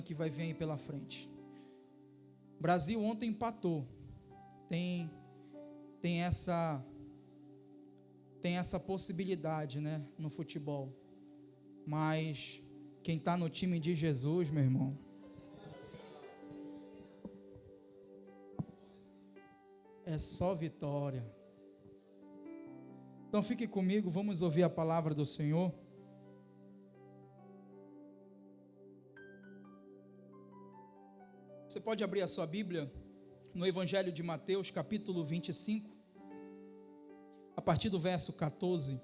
que vai vir aí pela frente. O Brasil ontem empatou. Tem essa possibilidade, né, no futebol. Mas quem está no time de Jesus, meu irmão, é só vitória. Então fique comigo, vamos ouvir a palavra do Senhor. Você pode abrir a sua Bíblia no Evangelho de Mateus, capítulo 25, a partir do verso 14.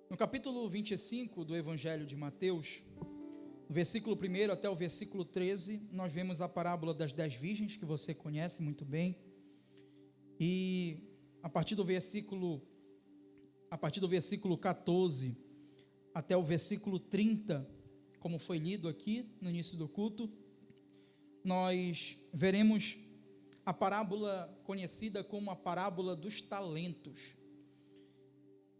No capítulo 25 do Evangelho de Mateus, no versículo 1 até o versículo 13, nós vemos a parábola das 10 virgens, que você conhece muito bem. E a partir do versículo 14 até o versículo 30, como foi lido aqui no início do culto, nós veremos a parábola conhecida como a parábola dos talentos.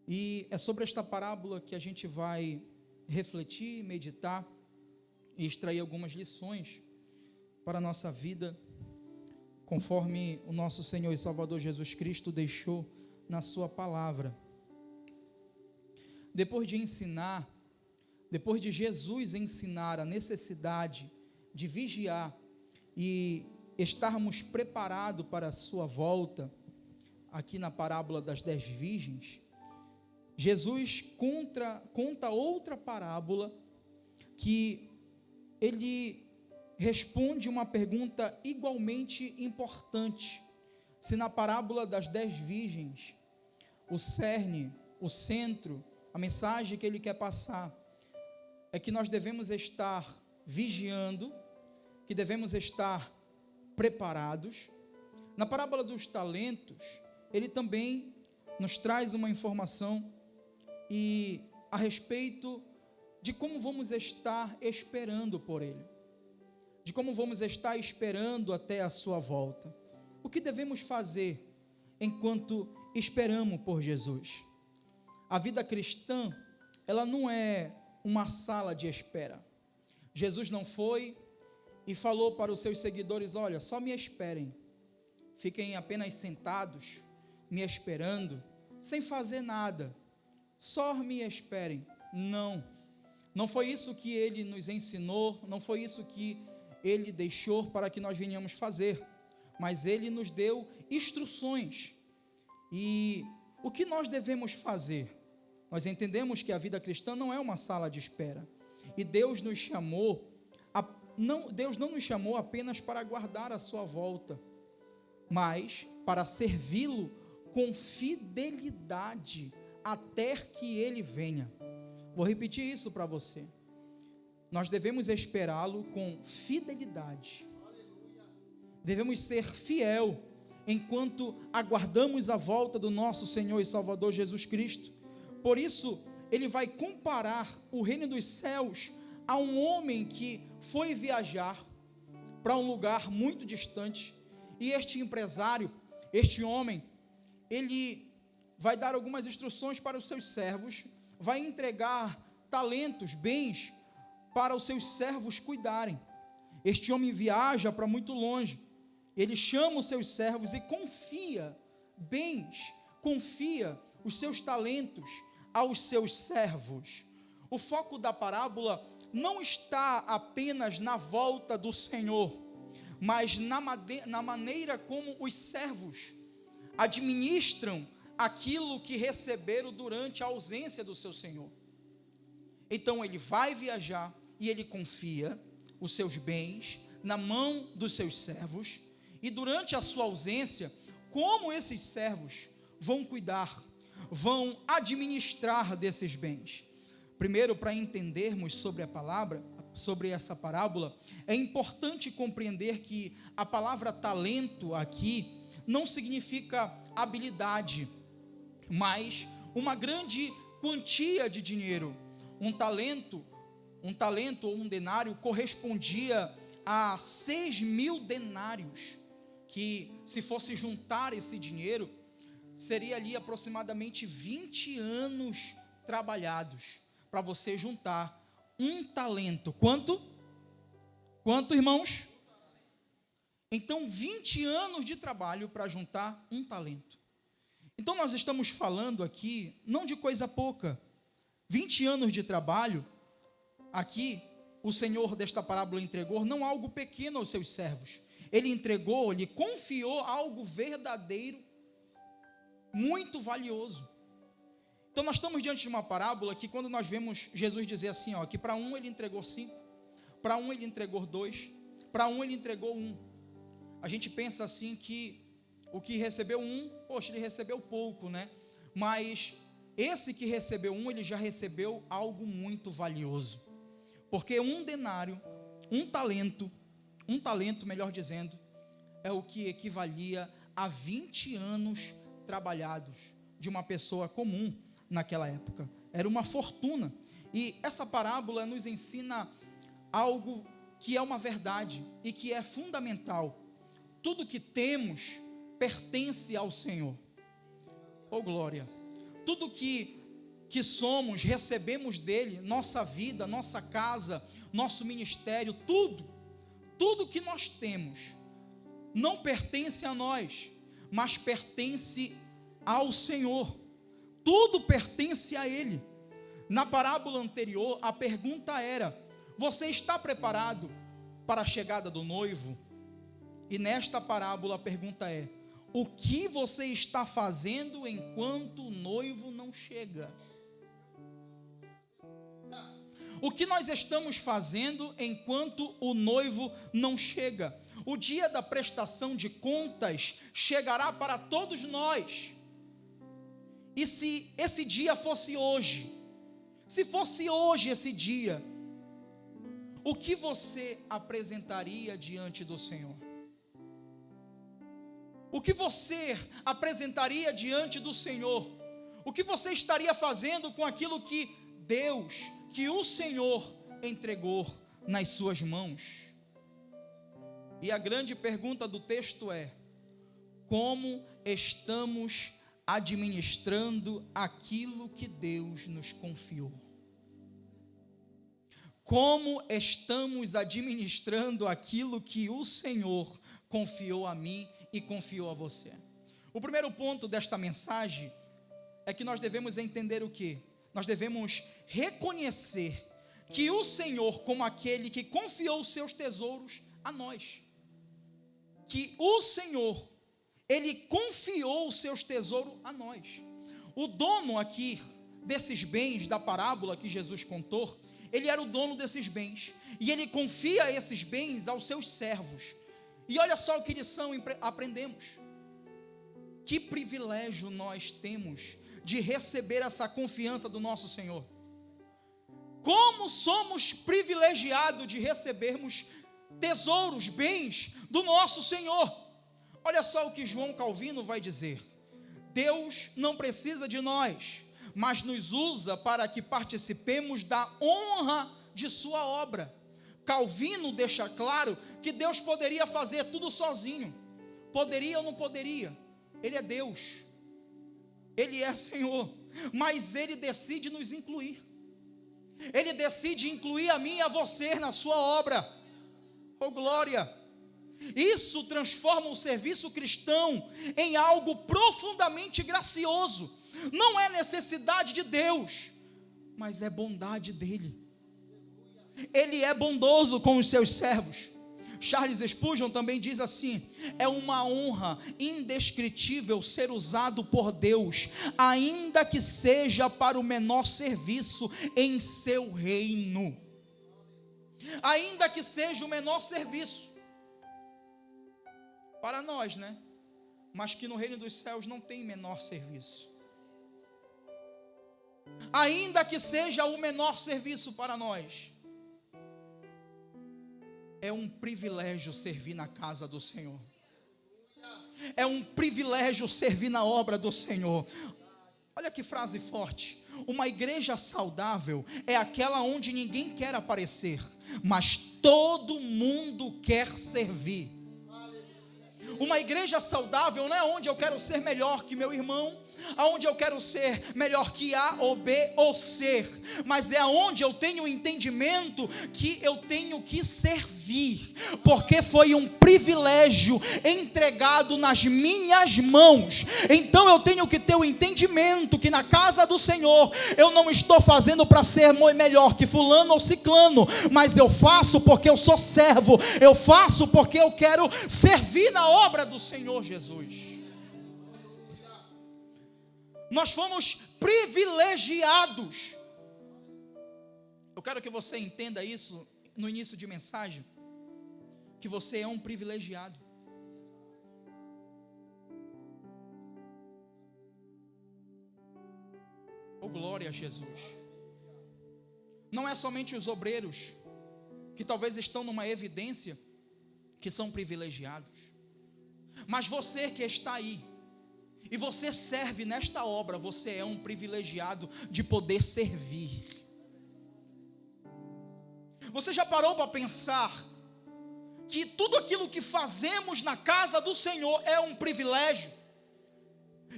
E é sobre esta parábola que a gente vai refletir, meditar e extrair algumas lições para a nossa vida, conforme o nosso Senhor e Salvador Jesus Cristo deixou na sua palavra. Depois de Jesus ensinar a necessidade de vigiar e estarmos preparados para a sua volta, aqui na parábola das 10 virgens, Jesus conta outra parábola que ele responde uma pergunta igualmente importante. Se na parábola das 10 virgens, o cerne, o centro, a mensagem que ele quer passar é que nós devemos estar vigiando, que devemos estar preparados. Na parábola dos talentos, ele também nos traz uma informação a respeito de como vamos estar esperando por ele, de como vamos estar esperando até a sua volta. O que devemos fazer enquanto esperamos por Jesus? A vida cristã, ela não é uma sala de espera. Jesus não foi e falou para os seus seguidores: olha, só me esperem, fiquem apenas sentados, me esperando, sem fazer nada, só me esperem. Não foi isso que ele nos ensinou, não foi isso que ele deixou para que nós venhamos fazer, mas ele nos deu instruções. E o que nós devemos fazer? Nós entendemos que a vida cristã não é uma sala de espera, e Deus não nos chamou apenas para aguardar a sua volta, mas para servi-lo com fidelidade até que ele venha. Vou repetir isso para você. Nós devemos esperá-lo com fidelidade. Devemos ser fiel enquanto aguardamos a volta do nosso Senhor e Salvador Jesus Cristo. Por isso, ele vai comparar o reino dos céus a um homem que foi viajar para um lugar muito distante, e este empresário, este homem, ele vai dar algumas instruções para os seus servos, vai entregar talentos, bens, para os seus servos cuidarem. Este homem viaja para muito longe, ele chama os seus servos e confia bens, confia os seus talentos aos seus servos. O foco da parábola não está apenas na volta do Senhor, mas na maneira como os servos administram aquilo que receberam durante a ausência do seu Senhor. Então ele vai viajar e ele confia os seus bens na mão dos seus servos, e durante a sua ausência, como esses servos vão cuidar, vão administrar desses bens? Primeiro, para entendermos sobre essa parábola, é importante compreender que a palavra talento aqui não significa habilidade, mas uma grande quantia de dinheiro. Um talento ou um denário correspondia a 6.000 denários, que se fosse juntar esse dinheiro, seria ali aproximadamente 20 anos trabalhados, para você juntar um talento. Quanto? Quanto, irmãos? Então, 20 anos de trabalho para juntar um talento. Então, nós estamos falando aqui, não de coisa pouca. 20 anos de trabalho, aqui, o Senhor desta parábola entregou não algo pequeno aos seus servos. Ele entregou, ele confiou algo verdadeiro, muito valioso. Então, nós estamos diante de uma parábola que, quando nós vemos Jesus dizer assim, ó, que para um ele entregou 5, para um ele entregou 2, para um ele entregou 1. A gente pensa assim que o que recebeu 1, poxa, ele recebeu pouco, né? Mas esse que recebeu 1, ele já recebeu algo muito valioso. Porque um denário, um talento, melhor dizendo, é o que equivalia a 20 anos trabalhados de uma pessoa comum naquela época. Era uma fortuna. E essa parábola nos ensina algo que é uma verdade e que é fundamental. Tudo que temos pertence ao Senhor. Oh glória! Tudo que somos, recebemos dele, nossa vida, nossa casa, nosso ministério, tudo que nós temos, não pertence a nós, mas pertence ao Senhor. Tudo pertence a Ele. Na parábola anterior, a pergunta era: você está preparado para a chegada do noivo? E nesta parábola a pergunta é: o que você está fazendo enquanto o noivo não chega? O que nós estamos fazendo enquanto o noivo não chega? O dia da prestação de contas chegará para todos nós. E se esse dia fosse hoje, se fosse hoje esse dia, o que você apresentaria diante do Senhor? O que você apresentaria diante do Senhor? O que você estaria fazendo com aquilo que Deus, que o Senhor entregou nas suas mãos? E a grande pergunta do texto é: como estamos administrando aquilo que Deus nos confiou? Como estamos administrando aquilo que o Senhor confiou a mim e confiou a você? O primeiro ponto desta mensagem é que nós devemos entender o quê? Nós devemos reconhecer que o Senhor, como aquele que confiou os seus tesouros a nós, que o Senhor, Ele confiou os seus tesouros a nós. O dono aqui desses bens da parábola que Jesus contou, ele era o dono desses bens, e ele confia esses bens aos seus servos. E olha só o que lição aprendemos. Que privilégio nós temos de receber essa confiança do nosso Senhor. Como somos privilegiados de recebermos tesouros, bens do nosso Senhor. Olha só o que João Calvino vai dizer: Deus não precisa de nós, mas nos usa para que participemos da honra de sua obra. Calvino deixa claro que Deus poderia fazer tudo sozinho. Poderia ou não poderia? Ele é Deus, Ele é Senhor, mas Ele decide nos incluir. Ele decide incluir a mim e a você na sua obra. Oh glória! Isso transforma o serviço cristão em algo profundamente gracioso. Não é necessidade de Deus, mas é bondade dEle. Ele é bondoso com os seus servos. Charles Spurgeon também diz assim: é uma honra indescritível ser usado por Deus, ainda que seja para o menor serviço em seu reino. Ainda que seja o menor serviço para nós, né? Mas que no reino dos céus não tem menor serviço. Ainda que seja o menor serviço para nós, é um privilégio servir na casa do Senhor. É um privilégio servir na obra do Senhor. Olha que frase forte. Uma igreja saudável é aquela onde ninguém quer aparecer, mas todo mundo quer servir. Uma igreja saudável não é onde eu quero ser melhor que meu irmão, aonde eu quero ser melhor que A ou B ou C, mas é aonde eu tenho o entendimento que eu tenho que servir, porque foi um privilégio entregado nas minhas mãos. Então eu tenho que ter o entendimento que na casa do Senhor eu não estou fazendo para ser melhor que fulano ou ciclano, mas eu faço porque eu sou servo, eu faço porque eu quero servir na obra do Senhor Jesus. Nós fomos privilegiados. Eu quero que você entenda isso no início de mensagem, que você é um privilegiado. Oh, glória a Jesus. Não é somente os obreiros que talvez estão numa evidência que são privilegiados, mas você que está aí e você serve nesta obra, você é um privilegiado de poder servir. Você já parou para pensar que tudo aquilo que fazemos na casa do Senhor é um privilégio?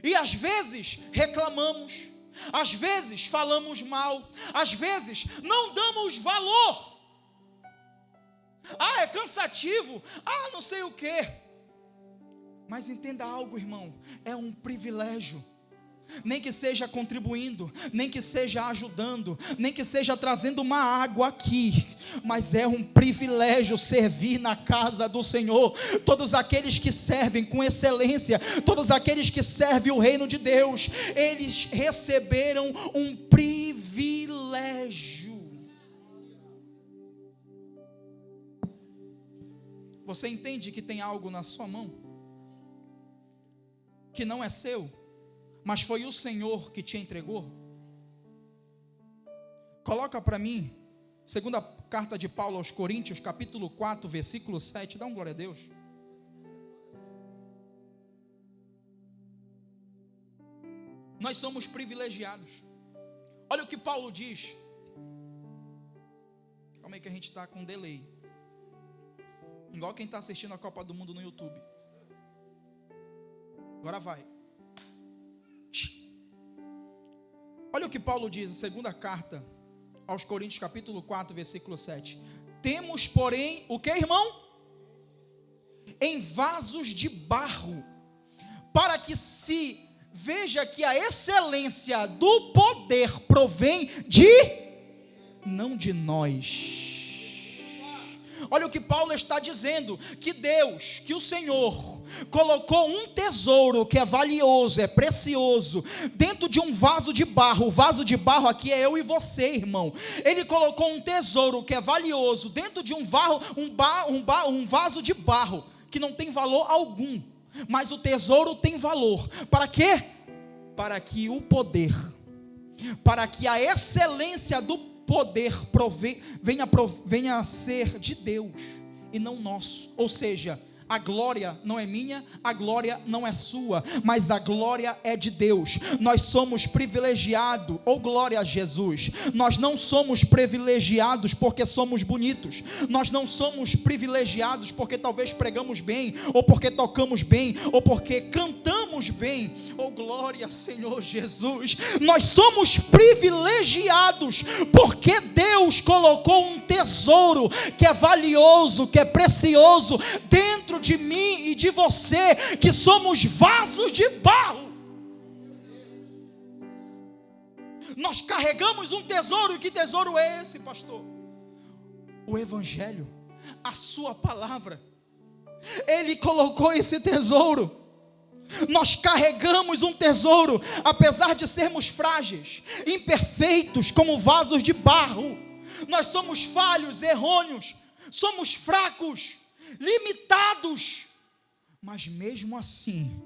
E às vezes reclamamos, às vezes falamos mal, às vezes não damos valor. É cansativo, não sei o quê. Mas entenda algo, irmão, é um privilégio. Nem que seja contribuindo, nem que seja ajudando, nem que seja trazendo uma água aqui, mas é um privilégio servir na casa do Senhor. Todos aqueles que servem com excelência, todos aqueles que servem o reino de Deus, eles receberam um privilégio. Você entende que tem algo na sua mão que não é seu, mas foi o Senhor que te entregou? Coloca para mim, segunda carta de Paulo aos Coríntios, capítulo 4, versículo 7, dá um glória a Deus. Nós somos privilegiados. Olha o que Paulo diz. Calma aí que a gente está com delay, igual quem está assistindo a Copa do Mundo no YouTube. Agora vai. Olha o que Paulo diz, na segunda carta aos Coríntios, capítulo 4, versículo 7. Temos, porém, o que, irmão? Em vasos de barro, para que se veja que a excelência do poder provém não de nós. Olha o que Paulo está dizendo, que Deus, que o Senhor colocou um tesouro que é valioso, é precioso, dentro de um vaso de barro. O vaso de barro aqui é eu e você, irmão. Ele colocou um tesouro que é valioso dentro de um vaso de barro, que não tem valor algum, mas o tesouro tem valor. Para quê? Para que o poder, para que a excelência do poder venha a ser de Deus e não nosso. Ou seja, a glória não é minha, a glória não é sua, mas a glória é de Deus. Nós somos privilegiados, glória a Jesus. Nós não somos privilegiados porque somos bonitos, nós não somos privilegiados porque talvez pregamos bem, ou porque tocamos bem, ou porque cantamos bem, glória Senhor Jesus. Nós somos privilegiados porque Deus colocou um tesouro que é valioso, que é precioso dentro de mim e de você, que somos vasos de barro. Nós carregamos um tesouro. E que tesouro é esse, pastor? O Evangelho, a sua palavra. Ele colocou esse tesouro. Nós carregamos um tesouro, apesar de sermos frágeis, imperfeitos, como vasos de barro. Nós somos falhos, errôneos, somos fracos, limitados, mas mesmo assim,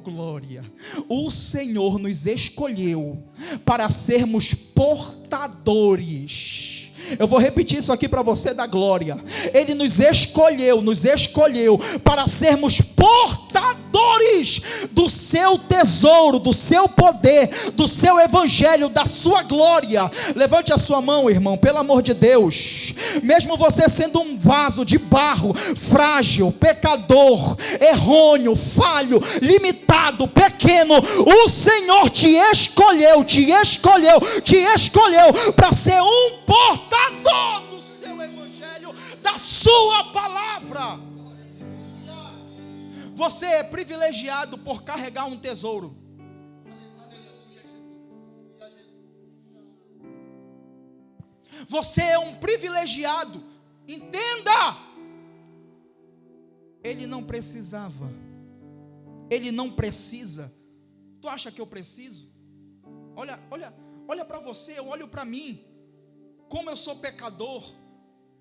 glória, o Senhor nos escolheu para sermos portadores. Eu vou repetir isso aqui para você da glória. Ele nos escolheu para sermos portadores do seu tesouro, do seu poder, do seu evangelho, da sua glória. Levante a sua mão, irmão, pelo amor de Deus. Mesmo você sendo um vaso de barro, frágil, pecador, errôneo, falho, limitado, pequeno, o Senhor te escolheu para ser um portador do seu evangelho, da sua palavra. Você é privilegiado por carregar um tesouro. Você é um privilegiado. Entenda. Ele não precisava. Ele não precisa. Tu acha que eu preciso? Olha para você, eu olho para mim. Como eu sou pecador.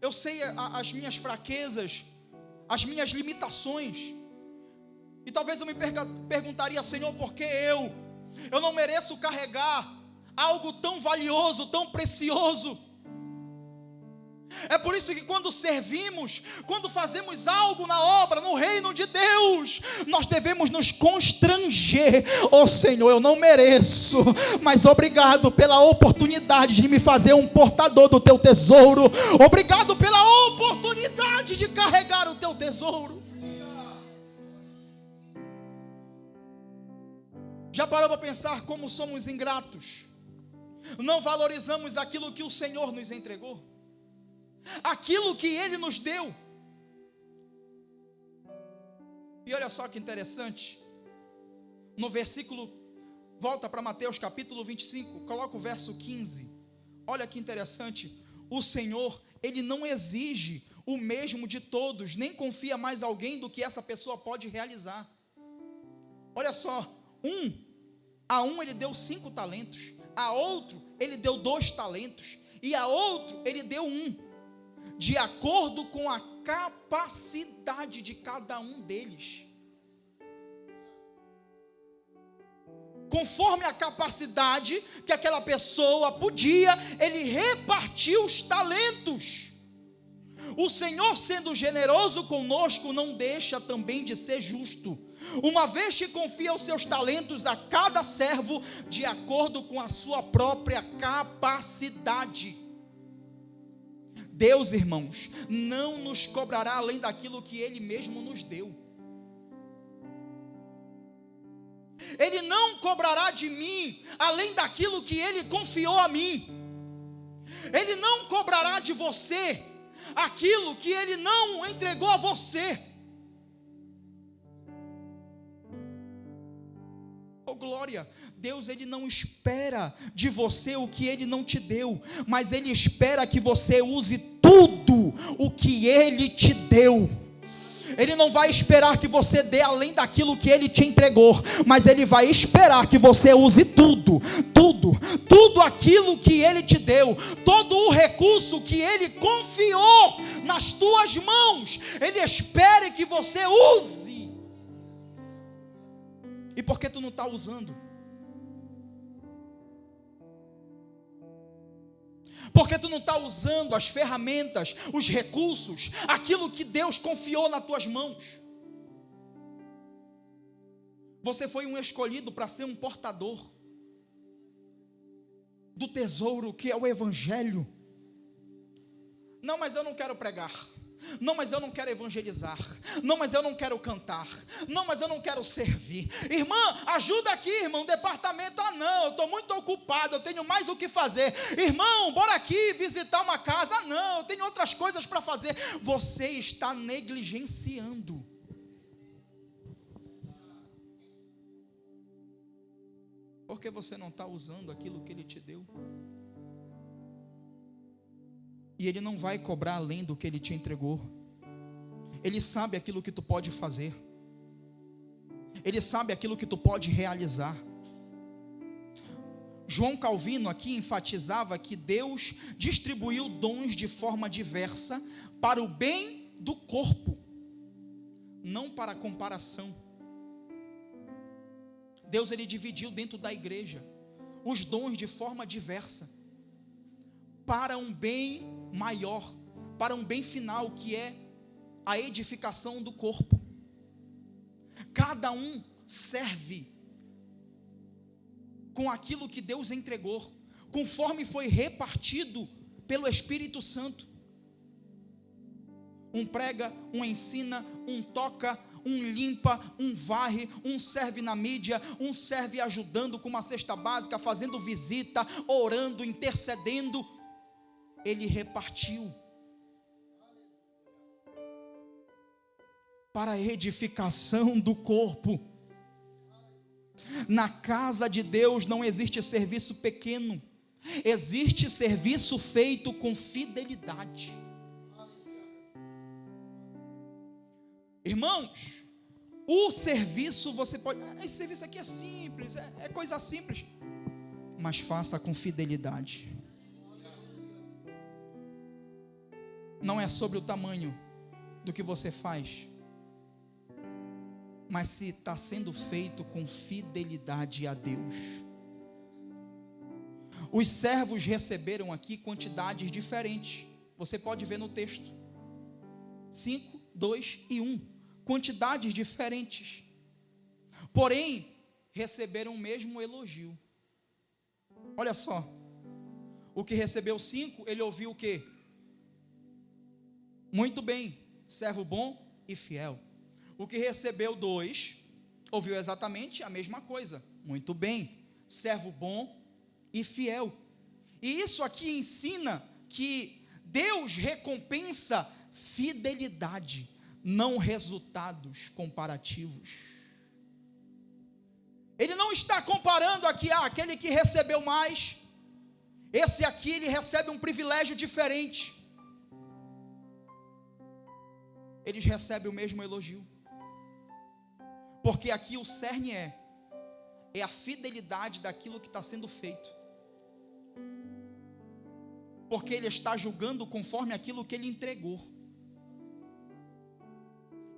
Eu sei as minhas fraquezas, as minhas limitações. E talvez eu me perguntaria: Senhor, por que eu? Eu não mereço carregar algo tão valioso, tão precioso. É por isso que quando servimos, quando fazemos algo na obra, no reino de Deus, nós devemos nos constranger. Oh Senhor, eu não mereço, mas obrigado pela oportunidade de me fazer um portador do teu tesouro. Obrigado pela oportunidade de carregar o teu tesouro. Já parou para pensar como somos ingratos? Não valorizamos aquilo que o Senhor nos entregou, aquilo que Ele nos deu. E olha só que interessante, no versículo, volta para Mateus capítulo 25, coloca o verso 15, olha que interessante, o Senhor, Ele não exige o mesmo de todos, nem confia mais alguém do que essa pessoa pode realizar. Olha só, a um Ele deu 5 talentos, a outro Ele deu 2 talentos, e a outro Ele deu 1, de acordo com a capacidade de cada um deles. Conforme a capacidade que aquela pessoa podia, Ele repartiu os talentos. O Senhor, sendo generoso conosco, não deixa também de ser justo, uma vez que confia os seus talentos a cada servo, de acordo com a sua própria capacidade. Deus, irmãos, não nos cobrará além daquilo que Ele mesmo nos deu. Ele não cobrará de mim além daquilo que Ele confiou a mim. Ele não cobrará de você aquilo que Ele não entregou a você. Oh glória, Deus, Ele não espera de você o que Ele não te deu, mas Ele espera que você use tudo o que Ele te deu. Ele não vai esperar que você dê além daquilo que Ele te entregou, mas Ele vai esperar que você use tudo aquilo que Ele te deu, todo o recurso que Ele confiou nas tuas mãos, Ele espera que você use. E por que tu não está usando? Porque tu não está usando as ferramentas, os recursos, aquilo que Deus confiou nas tuas mãos. Você foi um escolhido para ser um portador do tesouro que é o Evangelho. Não, mas eu não quero pregar. Não, mas eu não quero evangelizar. Não, mas eu não quero cantar. Não, mas eu não quero servir. Irmã, ajuda aqui, irmão, departamento. Ah não, eu estou muito ocupado, eu tenho mais o que fazer. Irmão, bora aqui visitar uma casa. Ah não, eu tenho outras coisas para fazer. Você está negligenciando. Porque você não está usando aquilo que Ele te deu. E Ele não vai cobrar além do que Ele te entregou. Ele sabe aquilo que tu pode fazer. Ele sabe aquilo que tu pode realizar. João Calvino aqui enfatizava que Deus distribuiu dons de forma diversa para o bem do corpo, não para comparação. Deus, Ele dividiu dentro da igreja os dons de forma diversa, para um bem maior, para um bem final, que é a edificação do corpo. Cada um serve com aquilo que Deus entregou, conforme foi repartido pelo Espírito Santo. Um prega, um ensina, um toca, um limpa, um varre, um serve na mídia, um serve ajudando com uma cesta básica, fazendo visita, orando, intercedendo. Ele repartiu para a edificação do corpo. Na casa de Deus não existe serviço pequeno, existe serviço feito com fidelidade. Irmãos, o serviço você pode, esse serviço aqui é simples, é coisa simples, mas faça com fidelidade. Não é sobre o tamanho do que você faz, mas se está sendo feito com fidelidade a Deus. Os servos receberam aqui quantidades diferentes, você pode ver no texto, 5, 2 e 1, quantidades diferentes, porém, receberam o mesmo elogio. Olha só, o que recebeu 5, ele ouviu o quê? Muito bem, servo bom e fiel. O que recebeu 2, ouviu exatamente a mesma coisa. Muito bem, servo bom e fiel. E isso aqui ensina que Deus recompensa fidelidade, não resultados comparativos. Ele não está comparando aqui, aquele que recebeu mais, esse aqui ele recebe um privilégio diferente. Eles recebem o mesmo elogio. Porque aqui o cerne é a fidelidade daquilo que está sendo feito. Porque ele está julgando conforme aquilo que ele entregou.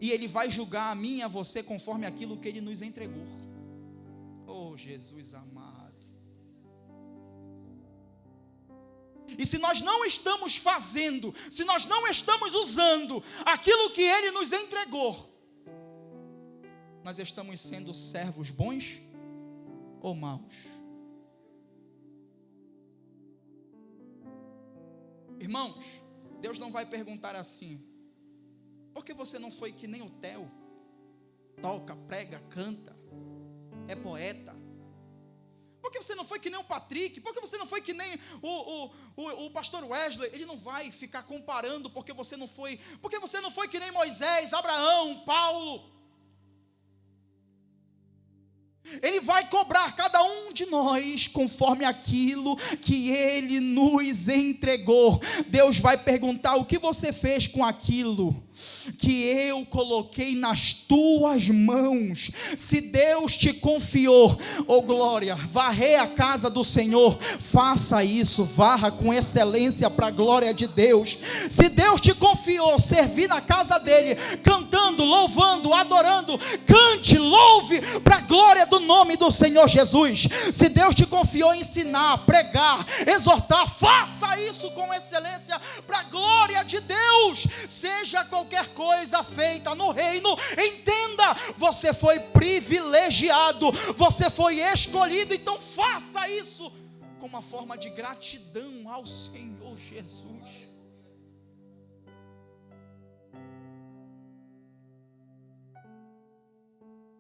E ele vai julgar a mim e a você conforme aquilo que ele nos entregou. Oh, Jesus amado. E se nós não estamos fazendo, se nós não estamos usando aquilo que ele nos entregou, nós estamos sendo servos bons ou maus? Irmãos, Deus não vai perguntar assim: por que você não foi que nem o Theo? Toca, prega, canta, é poeta. Por que você não foi que nem o Patrick? Por que você não foi que nem o pastor Wesley? Ele não vai ficar comparando porque você não foi. Porque você não foi que nem Moisés, Abraão, Paulo. Ele vai cobrar cada um de nós conforme aquilo que ele nos entregou. Deus vai perguntar: o que você fez com aquilo que eu coloquei nas tuas mãos? Se Deus te confiou, oh glória, varrer a casa do Senhor, faça isso, varra com excelência para a glória de Deus. Se Deus te confiou servir na casa dele, cantando, louvando, adorando, cante, louve para a glória do nome do Senhor Jesus. Se Deus te confiou ensinar, pregar, exortar, faça isso com excelência para a glória de Deus. Seja qualquer coisa feita no reino, entenda, você foi privilegiado, você foi escolhido, então faça isso com uma forma de gratidão ao Senhor Jesus.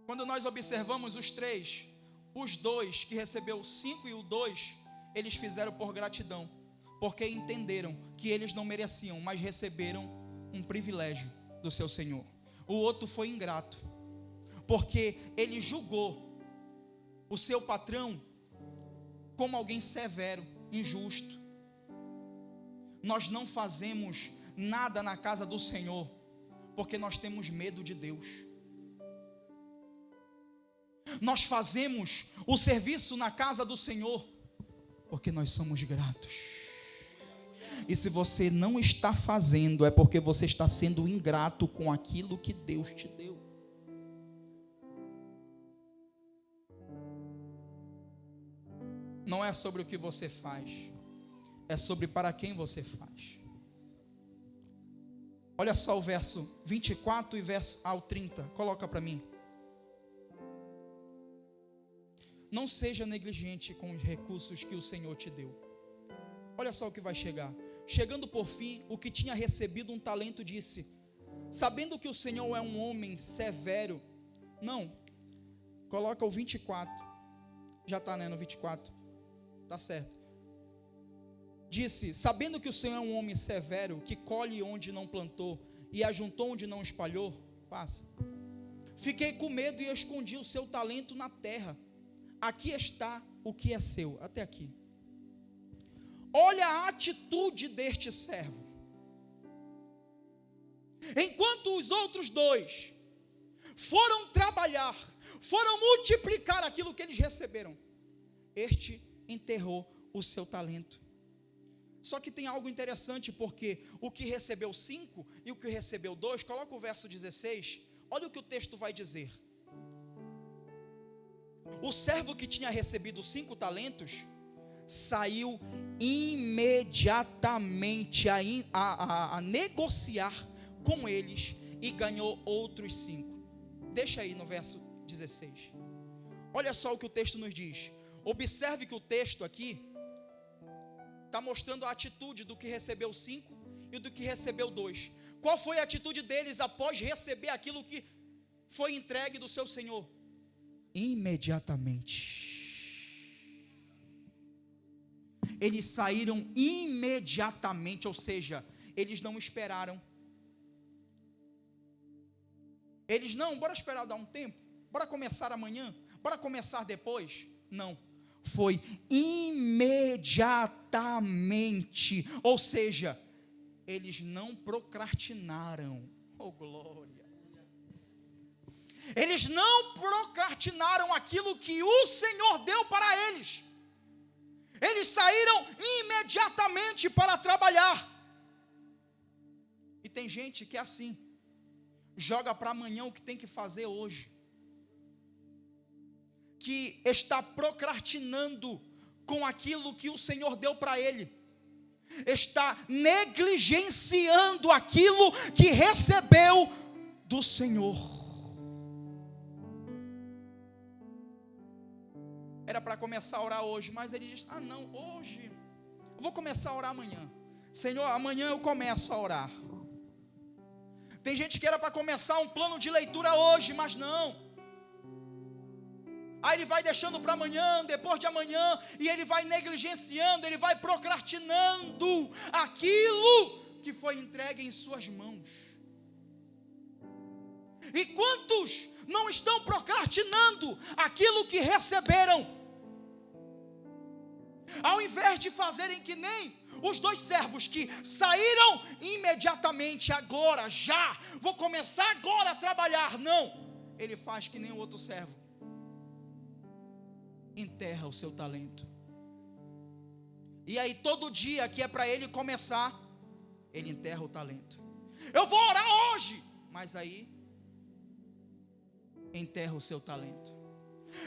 Quando nós observamos os 3, os 2 que recebeu o 5 e o 2, eles fizeram por gratidão, porque entenderam que eles não mereciam, mas receberam um privilégio do seu Senhor. O outro foi ingrato, porque ele julgou o seu patrão como alguém severo, injusto. Nós não fazemos nada na casa do Senhor porque nós temos medo de Deus. Nós fazemos o serviço na casa do Senhor porque nós somos gratos. E se você não está fazendo, é porque você está sendo ingrato com aquilo que Deus te deu. Não é sobre o que você faz, é sobre para quem você faz. Olha só o verso 24 e verso ao 30, coloca para mim. Não seja negligente com os recursos que o Senhor te deu. Olha só o que vai chegar. Chegando por fim, o que tinha recebido um talento disse: sabendo que o Senhor é um homem severo. Não, coloca o 24. Já está, né, no 24. Está certo. Disse: sabendo que o Senhor é um homem severo, que colhe onde não plantou e ajuntou onde não espalhou. Passa. Fiquei com medo e escondi o seu talento na terra. Aqui está o que é seu. Até aqui. Olha a atitude deste servo. Enquanto os outros dois foram trabalhar, foram multiplicar aquilo que eles receberam, este enterrou o seu talento. Só que tem algo interessante, porque o que recebeu 5 e o que recebeu 2, coloca o verso 16, olha o que o texto vai dizer. O servo que tinha recebido 5 talentos, saiu imediatamente a negociar com eles e ganhou outros 5. Deixa aí no verso 16. Olha só o que o texto nos diz. Observe que o texto aqui está mostrando a atitude do que recebeu 5 e do que recebeu 2. Qual foi a atitude deles após receber aquilo que foi entregue do seu Senhor? Imediatamente. Eles saíram imediatamente, ou seja, eles não esperaram. Eles não, bora esperar dar um tempo, bora começar amanhã, bora começar depois. Não, foi imediatamente, ou seja, eles não procrastinaram. Oh glória! Eles não procrastinaram aquilo que o Senhor deu para eles. Eles saíram imediatamente para trabalhar. E tem gente que é assim, joga para amanhã o que tem que fazer hoje, que está procrastinando com aquilo que o Senhor deu para ele, está negligenciando aquilo que recebeu do Senhor. Era para começar a orar hoje, mas ele diz: não, hoje eu vou começar a orar amanhã. Senhor, amanhã eu começo a orar. Tem gente que era para começar um plano de leitura hoje, mas não. Aí ele vai deixando para amanhã, depois de amanhã, e ele vai negligenciando, ele vai procrastinando aquilo que foi entregue em suas mãos. E quantos não estão procrastinando aquilo que receberam? Ao invés de fazerem que nem os 2 servos que saíram imediatamente, agora, já, vou começar agora a trabalhar. Não, ele faz que nem o outro servo, enterra o seu talento. E aí todo dia que é para ele começar, ele enterra o talento. Eu vou orar hoje, mas aí enterra o seu talento.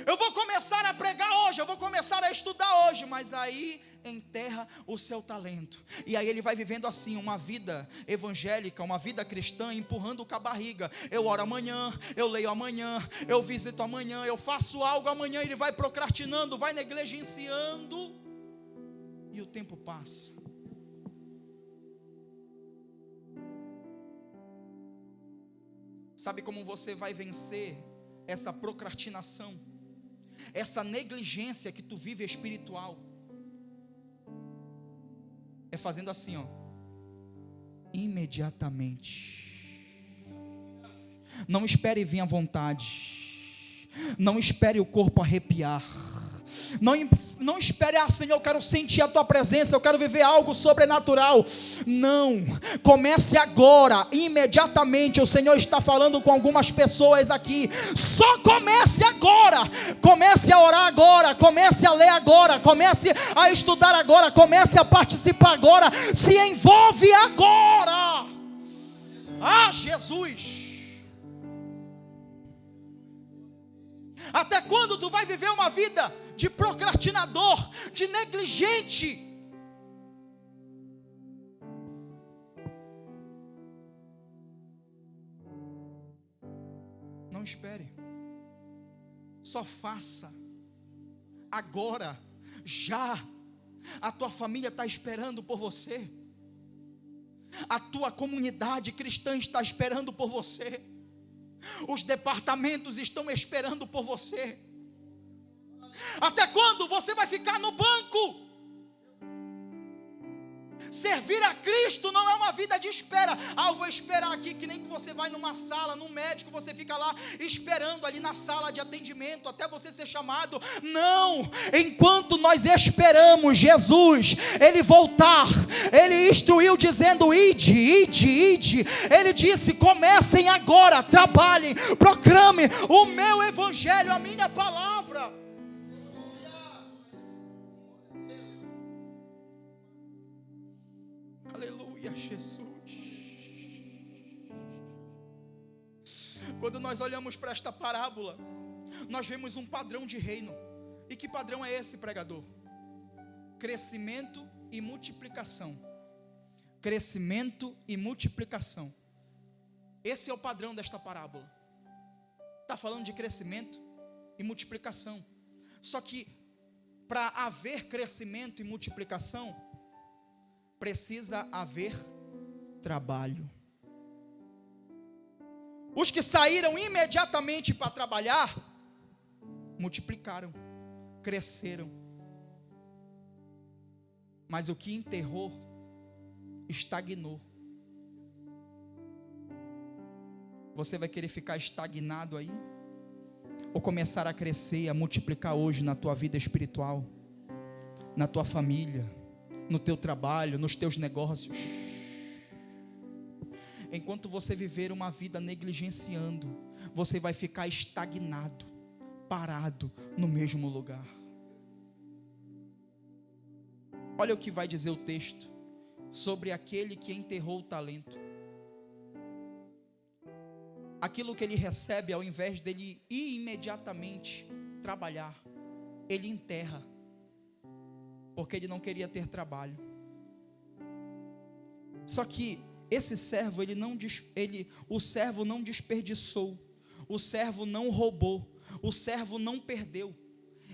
Eu vou começar a pregar hoje, eu vou começar a estudar hoje, mas aí enterra o seu talento. E aí ele vai vivendo assim, uma vida evangélica, uma vida cristã, empurrando com a barriga. Eu oro amanhã, eu leio amanhã, eu visito amanhã, eu faço algo amanhã. Ele vai procrastinando, vai negligenciando, e o tempo passa. Sabe como você vai vencer essa procrastinação, essa negligência que tu vive espiritual? É fazendo assim, ó, imediatamente. Não espere vir à vontade, não espere o corpo arrepiar, não espere: Senhor, eu quero sentir a tua presença, eu quero viver algo sobrenatural. Não, comece agora, imediatamente. O Senhor está falando com algumas pessoas aqui. Só comece agora, comece a orar agora, comece a ler agora, comece a estudar agora, comece a participar agora, se envolve agora. Jesus! Até quando tu vai viver uma vida de procrastinador, de negligente? Não espere, só faça. 1 Timóteo 4:8 diz: 1 agora, já. A tua família está esperando por você. A tua comunidade cristã está esperando por você. Os departamentos estão esperando por você. Até quando você vai ficar no banco? Servir a Cristo não é uma vida de espera. Eu vou esperar aqui, que nem que você vai numa sala, num médico, você fica lá esperando ali na sala de atendimento até você ser chamado. Não, enquanto nós esperamos Jesus, Ele voltar, Ele instruiu dizendo: ide, ide, ide. Ele disse: comecem agora, trabalhem, proclamem o meu evangelho, a minha palavra. Aleluia, Jesus. Quando nós olhamos para esta parábola, nós vemos um padrão de reino. E que padrão é esse, pregador? Crescimento e multiplicação. Crescimento e multiplicação. Esse é o padrão desta parábola. Está falando de crescimento e multiplicação. Só que para haver crescimento e multiplicação, precisa haver trabalho. Os que saíram imediatamente para trabalhar, multiplicaram, cresceram. Mas o que enterrou, estagnou. Você vai querer ficar estagnado aí? Ou começar a crescer, a multiplicar hoje na tua vida espiritual, na tua família, no teu trabalho, nos teus negócios? Enquanto você viver uma vida negligenciando, você vai ficar estagnado, parado no mesmo lugar. Olha o que vai dizer o texto sobre aquele que enterrou o talento. Aquilo que ele recebe, ao invés dele ir imediatamente trabalhar, ele enterra, porque ele não queria ter trabalho. Só que esse servo, o servo não desperdiçou, o servo não roubou, o servo não perdeu,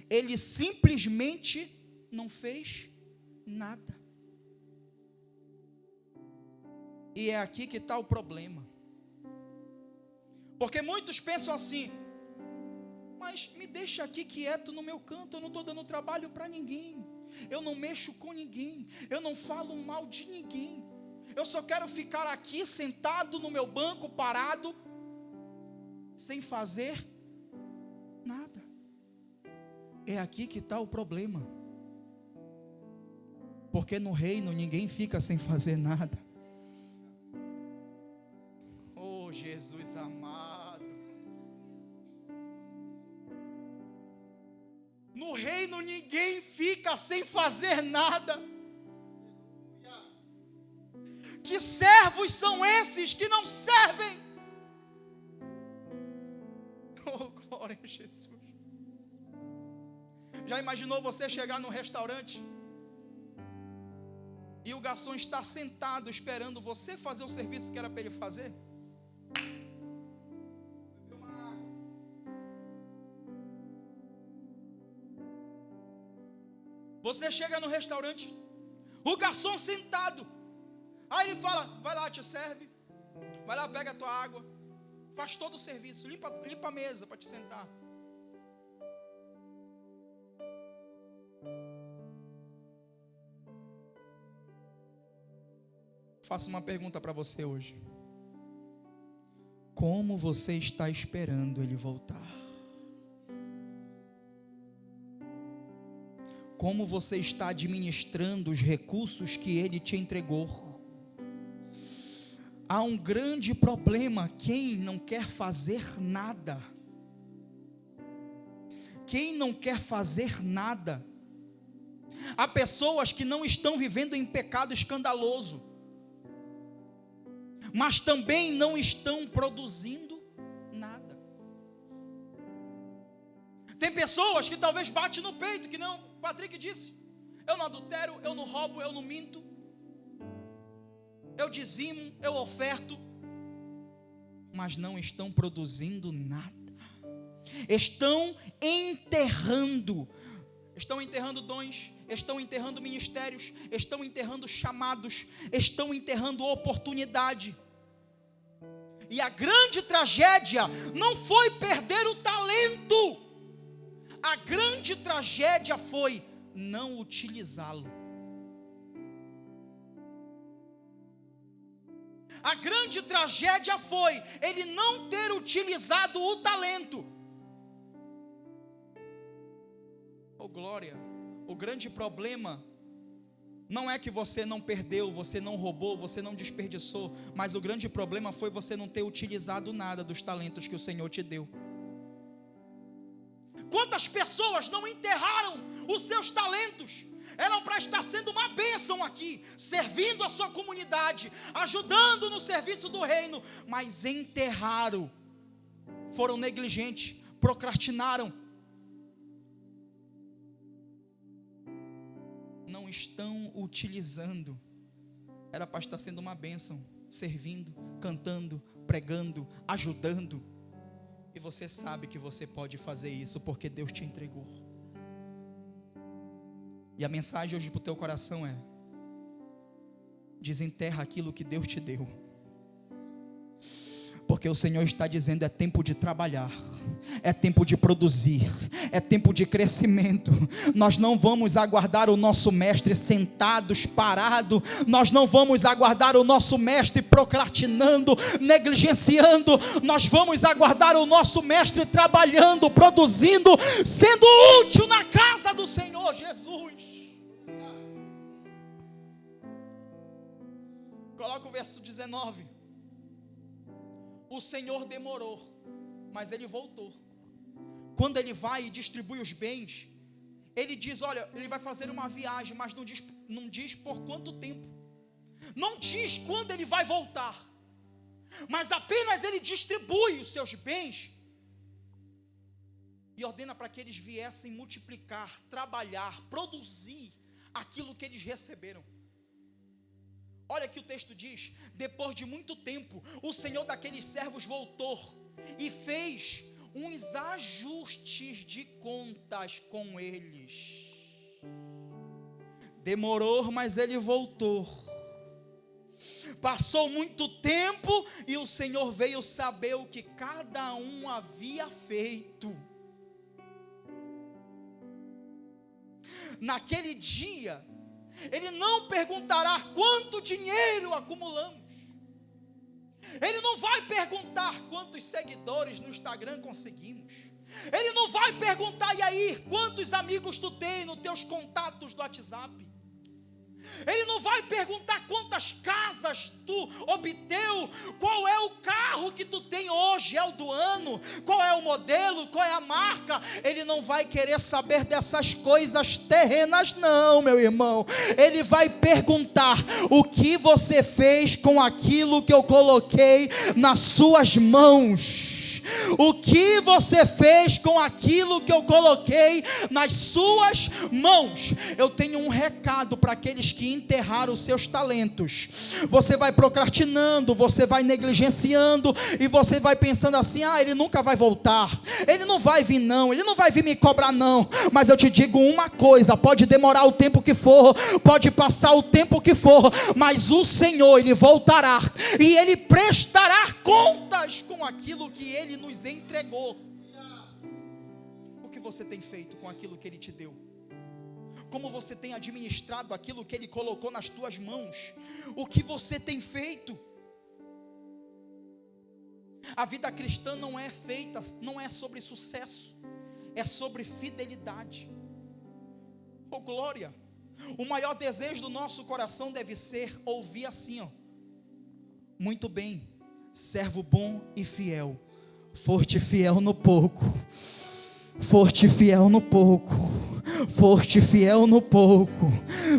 ele simplesmente não fez nada. E é aqui que está o problema, porque muitos pensam assim: mas me deixa aqui quieto no meu canto, eu não estou dando trabalho para ninguém, eu não mexo com ninguém, eu não falo mal de ninguém, eu só quero ficar aqui sentado no meu banco, parado, sem fazer nada. É aqui que está o problema, porque no reino ninguém fica sem fazer nada. Oh, Jesus amado, no reino ninguém fica sem fazer nada. Que servos são esses que não servem? Oh, glória a Jesus. Já imaginou você chegar num restaurante e o garçom está sentado esperando você fazer o serviço que era para ele fazer? Você chega no restaurante, o garçom sentado, aí ele fala: vai lá, te serve, vai lá, pega a tua água, faz todo o serviço, limpa a mesa para te sentar. Faço uma pergunta para você hoje: como você está esperando ele voltar? Como você está administrando os recursos que ele te entregou? Há um grande problema: quem não quer fazer nada. Quem não quer fazer nada. Há pessoas que não estão vivendo em pecado escandaloso, mas também não estão produzindo nada. Tem pessoas que talvez batem no peito, que não, o Patrick disse: eu não adultero, eu não roubo, eu não minto, eu dizimo, eu oferto, mas não estão produzindo nada. Estão enterrando, estão enterrando dons, estão enterrando ministérios, estão enterrando chamados, estão enterrando oportunidade. E a grande tragédia não foi perder o talento, a grande tragédia foi não utilizá-lo. A grande tragédia foi ele não ter utilizado o talento. Oh glória, o grande problema não é que você não perdeu, você não roubou, você não desperdiçou, mas o grande problema foi você não ter utilizado nada dos talentos que o Senhor te deu. Quantas pessoas não enterraram os seus talentos? Eram para estar sendo uma bênção aqui, servindo a sua comunidade, ajudando no serviço do reino, mas enterraram, foram negligentes, procrastinaram, não estão utilizando. Era para estar sendo uma bênção, servindo, cantando, pregando, ajudando, e você sabe que você pode fazer isso, porque Deus te entregou. E a mensagem hoje para o teu coração é: desenterra aquilo que Deus te deu, porque o Senhor está dizendo: é tempo de trabalhar, é tempo de produzir, é tempo de crescimento. Nós não vamos aguardar o nosso mestre sentados, parado, nós não vamos aguardar o nosso mestre procrastinando, negligenciando, nós vamos aguardar o nosso mestre trabalhando, produzindo, sendo útil na casa do Senhor Jesus. Coloca o verso 19. O Senhor demorou, mas ele voltou. Quando ele vai e distribui os bens, ele diz: olha, ele vai fazer uma viagem, mas não diz por quanto tempo, não diz quando ele vai voltar, mas apenas ele distribui os seus bens e ordena para que eles viessem multiplicar, trabalhar, produzir aquilo que eles receberam. Olha que o texto diz: depois de muito tempo, o Senhor daqueles servos voltou e fez uns ajustes de contas com eles. Demorou, mas ele voltou. Passou muito tempo e o Senhor veio saber o que cada um havia feito. Naquele dia, ele não perguntará quanto dinheiro acumulamos. Ele não vai perguntar quantos seguidores no Instagram conseguimos. Ele não vai perguntar: e aí, quantos amigos tu tem nos teus contatos do WhatsApp? Ele não vai perguntar quantas casas tu obteu, qual é o carro que tu tem hoje, é o do ano, qual é o modelo, qual é a marca. Ele não vai querer saber dessas coisas terrenas não, meu irmão. Ele vai perguntar: o que você fez com aquilo que eu coloquei nas suas mãos? O que você fez com aquilo que eu coloquei nas suas mãos? Eu tenho um recado para aqueles que enterraram os seus talentos. Você vai procrastinando, você vai negligenciando, e você vai pensando assim: ah, ele nunca vai voltar, ele não vai vir não, ele não vai vir me cobrar não. Mas eu te digo uma coisa: pode demorar o tempo que for, pode passar o tempo que for, mas o Senhor, ele voltará e ele prestará contas com aquilo que ele nos entregou. O que você tem feito com aquilo que ele te deu? Como você tem administrado aquilo que ele colocou nas tuas mãos? O que você tem feito? A vida cristã não é feita, não é sobre sucesso, é sobre fidelidade. Oh glória! O maior desejo do nosso coração deve ser ouvir assim, ó: muito bem, servo bom e fiel, foste fiel no pouco, foste fiel no pouco, foste fiel no pouco,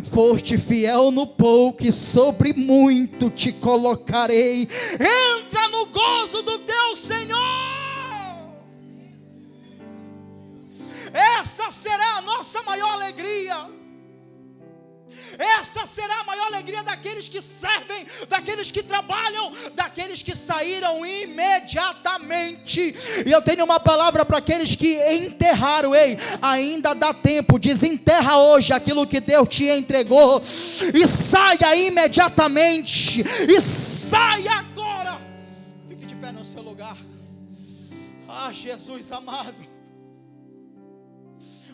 foste fiel no pouco, e sobre muito te colocarei. Entra no gozo do teu Senhor. Essa será a nossa maior alegria. Essa será a maior alegria daqueles que servem, daqueles que trabalham, daqueles que saíram imediatamente. E eu tenho uma palavra para aqueles que enterraram. Ei, ainda dá tempo, desenterra hoje aquilo que Deus te entregou, e saia imediatamente, e saia agora. Fique de pé no seu lugar. Ah, Jesus amado,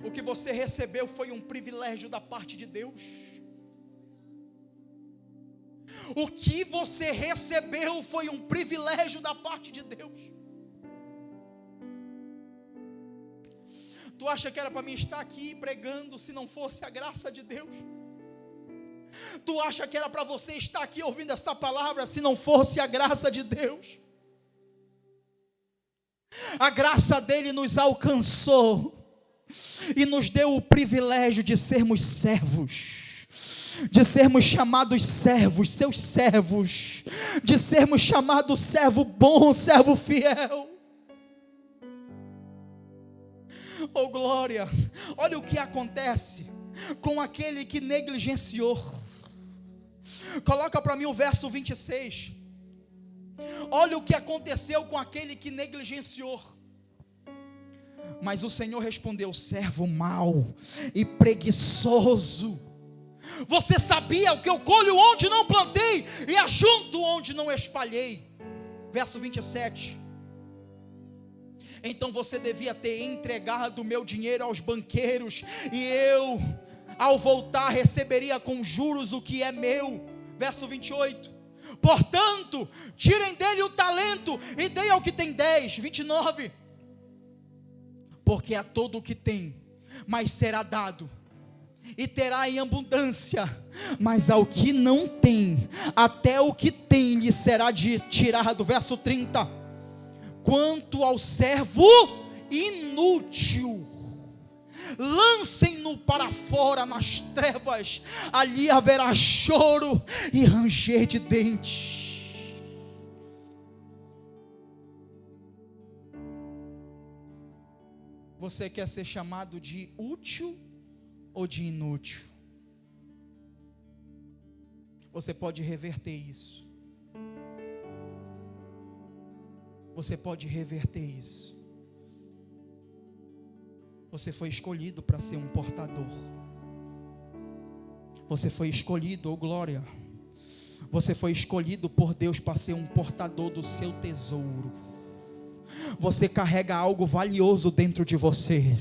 o que você recebeu foi um privilégio da parte de Deus. O que você recebeu foi um privilégio da parte de Deus. Tu acha que era para mim estar aqui pregando se não fosse a graça de Deus? Tu acha que era para você estar aqui ouvindo essa palavra se não fosse a graça de Deus? A graça dele nos alcançou e nos deu o privilégio de sermos servos, de sermos chamados servos, seus servos, de sermos chamados servo bom, servo fiel. Oh glória! Olha o que acontece com aquele que negligenciou. Coloca para mim o verso 26. Olha o que aconteceu com aquele que negligenciou. Mas o Senhor respondeu: servo mau e preguiçoso, você sabia o que eu colho onde não plantei e ajunto onde não espalhei. Verso 27. Então você devia ter entregado o meu dinheiro aos banqueiros, e eu, ao voltar, receberia com juros o que é meu. Verso 28. Portanto, tirem dele o talento e deem ao que tem 10. 29. Porque a todo o que tem, mais será dado, e terá em abundância. Mas ao que não tem, até o que tem lhe será tirado. Verso 30. Quanto ao servo inútil, lancem-no para fora nas trevas, ali haverá choro e ranger de dentes. Você quer ser chamado de útil ou de inútil? Você pode reverter isso. Você pode reverter isso. Você foi escolhido para ser um portador. Você foi escolhido, oh glória. Você foi escolhido por Deus para ser um portador do seu tesouro. Você carrega algo valioso dentro de você.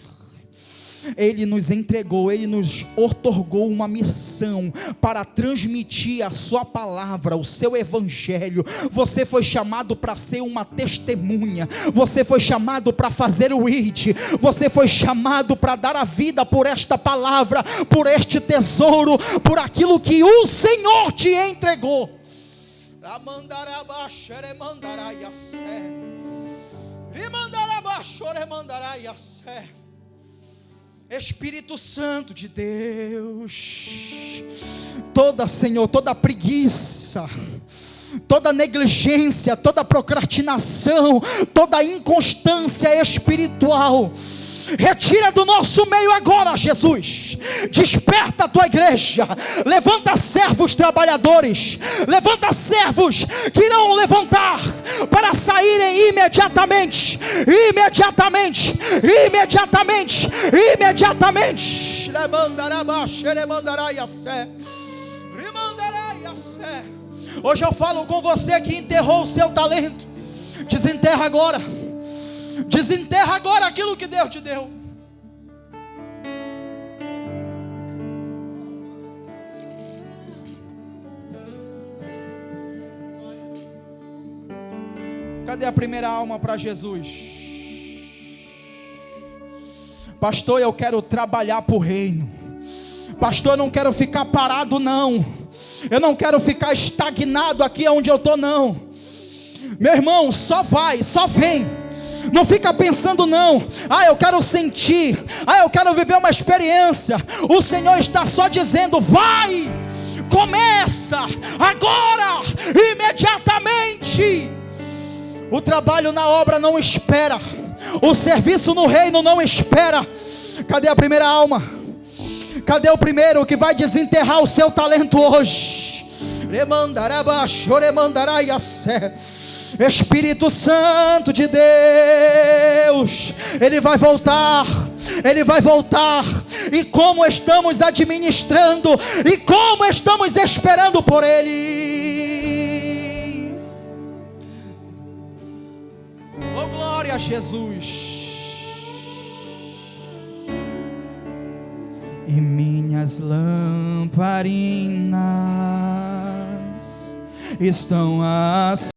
Ele nos entregou, Ele nos outorgou uma missão para transmitir a sua palavra, o seu evangelho. Você foi chamado para ser uma testemunha. Você foi chamado para fazer o id. Você foi chamado para dar a vida por esta palavra, por este tesouro, por aquilo que o Senhor te entregou. Espírito Santo de Deus, Senhor, toda preguiça, toda negligência, toda procrastinação, toda inconstância espiritual, retira do nosso meio agora, Jesus. Desperta a tua igreja, levanta servos trabalhadores, levanta servos que irão levantar para saírem imediatamente. Hoje eu falo com você que enterrou o seu talento. Desenterra agora. Desenterra agora aquilo que Deus te deu. Cadê a primeira alma para Jesus? Pastor, eu quero trabalhar para o reino. Pastor, eu não quero ficar parado não. Eu não quero ficar estagnado aqui onde eu estou não. Meu irmão, só vai, só vem. Não fica pensando não, eu quero sentir, eu quero viver uma experiência. O Senhor está só dizendo: vai, começa agora, imediatamente. O trabalho na obra não espera, o serviço no reino não espera. Cadê a primeira alma? Cadê o primeiro que vai desenterrar o seu talento hoje? Espírito Santo de Deus, Ele vai voltar, Ele vai voltar. E como estamos administrando, e como estamos esperando por Ele. Oh, glória a Jesus. E minhas lamparinas estão acesas.